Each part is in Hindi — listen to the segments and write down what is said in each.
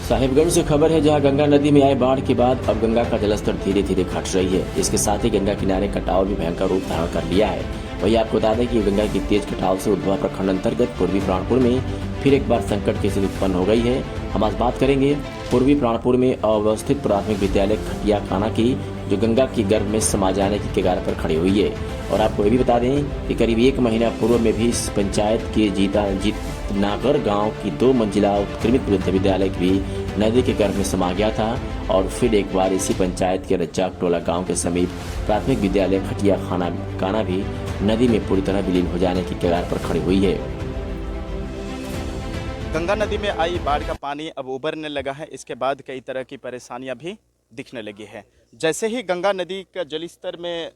साहिबगंज से खबर है, जहां गंगा नदी में आए बाढ़ के बाद अब गंगा का जलस्तर धीरे धीरे घट रही है। इसके साथ ही गंगा किनारे कटाव भी भयंकर रूप धारण कर लिया है। वही आपको बता दें कि गंगा की तेज कटाव से उद्धवा प्रखंड अंतर्गत पूर्वी प्राणपुर में फिर एक बार संकट की स्थिति उत्पन्न हो गई है। हम आज बात करेंगे पूर्वी प्राणपुर में अव्यवस्थित प्राथमिक विद्यालय खटिया खाना की, जो गंगा की गर्भ में समा जाने की कगार पर खड़ी हुई है। और आपको ये भी बता दें कि करीब एक महीना पूर्व में भी इस पंचायत के जीतनागर गांव की 2 मंजिला उत्क्रमित विद्यालय भी नदी के गर्भ में समा गया था। और फिर एक बार इसी पंचायत के रज्जाक टोला गांव के समीप प्राथमिक विद्यालय खटिया खाना भी नदी में पूरी तरह विलीन हो जाने की कगार पर खड़ी हुई है। गंगा नदी में आई बाढ़ का पानी अब उभरने लगा है। इसके बाद कई तरह की परेशानियां भी दिखने लगी है। जैसे ही गंगा नदी का जलस्तर में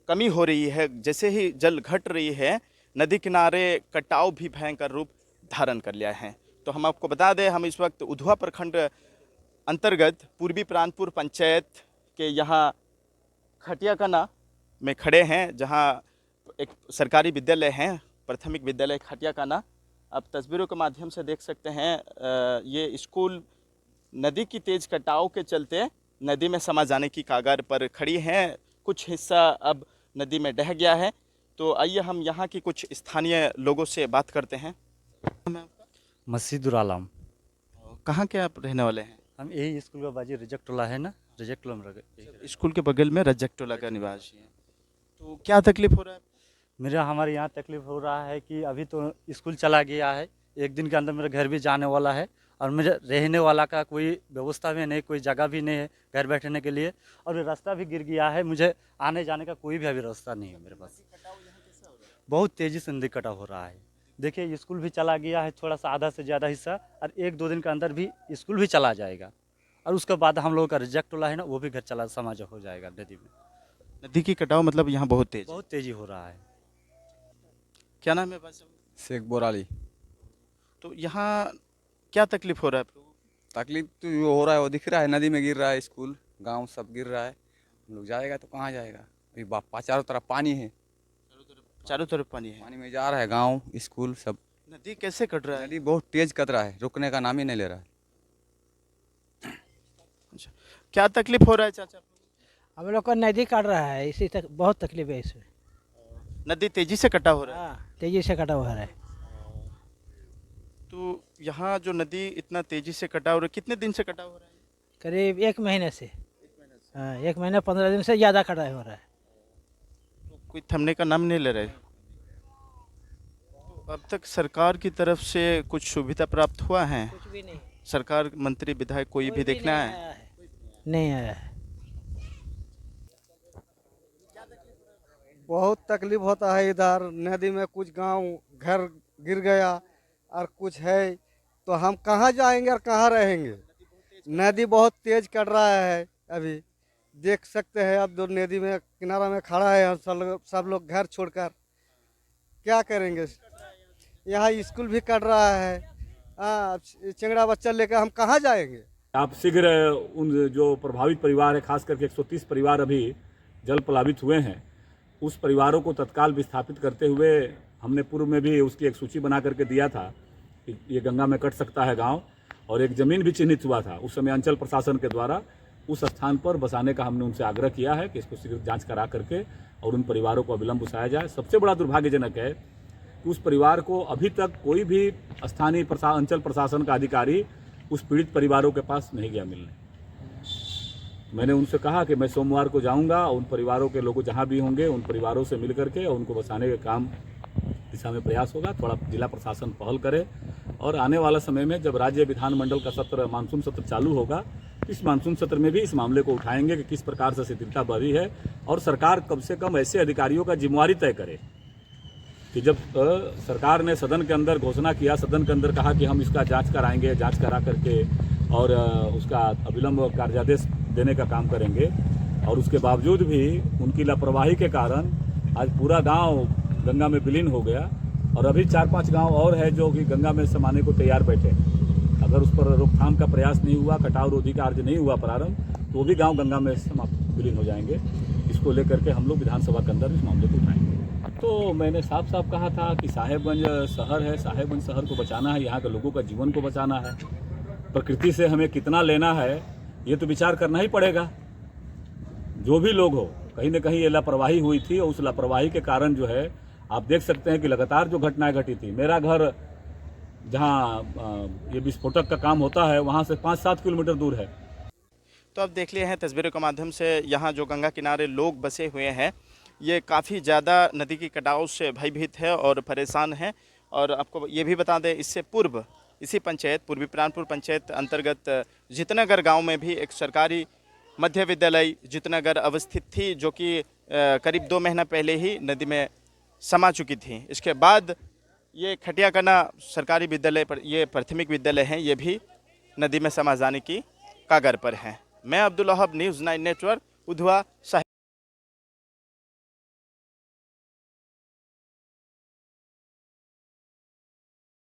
कमी हो रही है, जैसे ही जल घट रही है, नदी किनारे कटाव भी भयंकर रूप धारण कर लिया है। तो हम आपको बता दें, हम इस वक्त उद्धवा प्रखंड अंतर्गत पूर्वी प्राणपुर पंचायत के यहाँ खटियाखाना में खड़े हैं, जहाँ एक सरकारी विद्यालय है, प्राथमिक विद्यालय खटियाखाना। आप तस्वीरों के माध्यम से देख सकते हैं, ये स्कूल नदी की तेज कटाव के चलते नदी में समा जाने की कगार पर खड़ी हैं। कुछ हिस्सा अब नदी में ढह गया है। तो आइए हम यहाँ की कुछ स्थानीय लोगों से बात करते हैं। मस्जिदुल आलम। कहाँ के आप रहने वाले हैं? हम यही स्कूल का बाजी रजक टोला है ना, रजक टोला में स्कूल के बगल में रज्जक टोला का निवासी है। तो क्या तकलीफ हो रहा है? मेरा हमारे यहाँ तकलीफ हो रहा है कि अभी तो स्कूल चला गया है, एक दिन के अंदर मेरा घर भी जाने वाला है और मेरे रहने वाला का कोई व्यवस्था भी नहीं, कोई जगह भी नहीं है घर बैठने के लिए, और रास्ता भी गिर गया है। मुझे आने जाने का कोई भी अभी रास्ता नहीं है मेरे पास। बहुत तेज़ी से नदी कटाव हो रहा है। देखिए, स्कूल भी चला गया है, थोड़ा सा आधा से ज़्यादा हिस्सा, और 1-2 दिन के अंदर भी स्कूल भी चला जाएगा। और उसके बाद हम लोगों का रिजेक्ट टोला है ना, वो भी घर चला समाज हो जाएगा नदी में। नदी की कटाव मतलब यहाँ बहुत तेज़ी हो रहा है। क्या नाम है भाई? शेख बोराली। तो यहाँ क्या तकलीफ हो रहा है? तकलीफ तो जो हो रहा है वो दिख रहा है, नदी में गिर रहा है, स्कूल गांव सब गिर रहा है। हम लोग जाएगा तो कहाँ जाएगा? अभी बापा चारों तरफ पानी है, चारों तरफ पानी है, पानी में जा रहा है गांव स्कूल सब। नदी कैसे कट रहा है? नदी बहुत तेज कत रहा है, रुकने का नाम ही नहीं ले रहा है। अच्छा, क्या तकलीफ हो रहा है चाचा? हम लोग को नदी काट रहा है, इसी तक बहुत तकलीफ है इसमें। नदी तेजी से कटा हो रहा है। हाँ, तेजी से कटा हुआ है। तो यहाँ जो नदी इतना तेजी से कटा हो रहा है, कितने दिन से कटा हो रहा है? करीब 1 महीने से। हाँ, 1 महीने 15 दिन से ज़्यादा कटा हो रहा है। तो कोई थमने का नाम नहीं ले रहा है। तो अब तक सरकार की तरफ से कुछ सुविधा प्राप्त हुआ है? कुछ भी नहीं। सरकार, मंत्री, विधायक कोई भी देखना है? नहीं आया है। बहुत तकलीफ होता है इधर। नदी में कुछ गांव घर गिर गया और कुछ है, तो हम कहाँ जाएंगे और कहाँ रहेंगे? नदी बहुत तेज कट रहा है। अभी देख सकते हैं, अब दो नदी में किनारा में खड़ा है, सब लोग घर छोड़कर क्या करेंगे? यहाँ स्कूल भी कट रहा है। चिंगड़ा बच्चा लेकर हम कहाँ जाएंगे? आप शीघ्र उन जो प्रभावित परिवार है, खास करके 130 परिवार अभी जल प्लावित हुए हैं, उस परिवारों को तत्काल विस्थापित करते हुए हमने पूर्व में भी उसकी एक सूची बना करके दिया था कि ये गंगा में कट सकता है गांव, और एक ज़मीन भी चिन्हित हुआ था उस समय अंचल प्रशासन के द्वारा। उस स्थान पर बसाने का हमने उनसे आग्रह किया है कि इसको शीघ्र जांच करा करके और उन परिवारों को अविलंब बसाया जाए। सबसे बड़ा दुर्भाग्यजनक है कि उस परिवार को अभी तक कोई भी स्थानीय अंचल प्रशासन का अधिकारी उस पीड़ित परिवारों के पास नहीं गया मिलने। मैंने उनसे कहा कि मैं सोमवार को जाऊंगा, उन परिवारों के लोग जहां भी होंगे उन परिवारों से मिल करके और उनको बसाने का काम दिशा में प्रयास होगा। थोड़ा जिला प्रशासन पहल करे, और आने वाला समय में जब राज्य विधानमंडल का सत्र, मानसून सत्र चालू होगा, इस मानसून सत्र में भी इस मामले को उठाएंगे कि किस प्रकार से शिथिलता बढ़ी है, और सरकार कम से कम ऐसे अधिकारियों का जिम्मेवारी तय करे कि जब सरकार ने सदन के अंदर घोषणा किया, सदन के अंदर कहा कि हम इसका जांच कराएंगे, जांच करा करके और उसका अविलंब कार्यादेश देने का काम करेंगे, और उसके बावजूद भी उनकी लापरवाही के कारण आज पूरा गांव गंगा में विलीन हो गया। और अभी 4-5 गांव और है जो कि गंगा में समाने को तैयार बैठे। अगर उस पर रोकथाम का प्रयास नहीं हुआ, कटाव रोधी कार्य नहीं हुआ प्रारंभ, तो वो भी गांव गंगा में विलीन हो जाएंगे। इसको लेकर के हम लोग विधानसभा के अंदर इस मामले को उठाएंगे। तो मैंने साफ साफ कहा था कि साहेबगंज शहर है, साहेबगंज शहर को बचाना है, यहाँ के लोगों का जीवन को बचाना है। प्रकृति से हमें कितना लेना है ये तो विचार करना ही पड़ेगा। जो भी लोग हो, कहीं ना कहीं ये लापरवाही हुई थी और उस लापरवाही के कारण जो है आप देख सकते हैं कि लगातार जो घटनाएं घटी थी। मेरा घर जहाँ ये विस्फोटक का काम होता है वहाँ से 5-7 किलोमीटर दूर है। तो अब देख लिए हैं तस्वीरों के माध्यम से, यहाँ जो गंगा किनारे लोग बसे हुए हैं ये काफ़ी ज़्यादा नदी की कटाव से भयभीत है और परेशान हैं। और आपको ये भी बता दें, इससे पूर्व इसी पंचायत पूर्वी प्राणपुर पंचायत अंतर्गत जितनगर गांव में भी एक सरकारी मध्य विद्यालय जितनगर अवस्थित थी, जो कि करीब 2 महीना पहले ही नदी में समा चुकी थी। इसके बाद ये खटियाकना सरकारी विद्यालय पर, ये प्राथमिक विद्यालय हैं, ये भी नदी में समा जाने की कगार पर हैं। मैं अब्दुल वहाब, न्यूज़ 9 नेटवर्क, उधवा।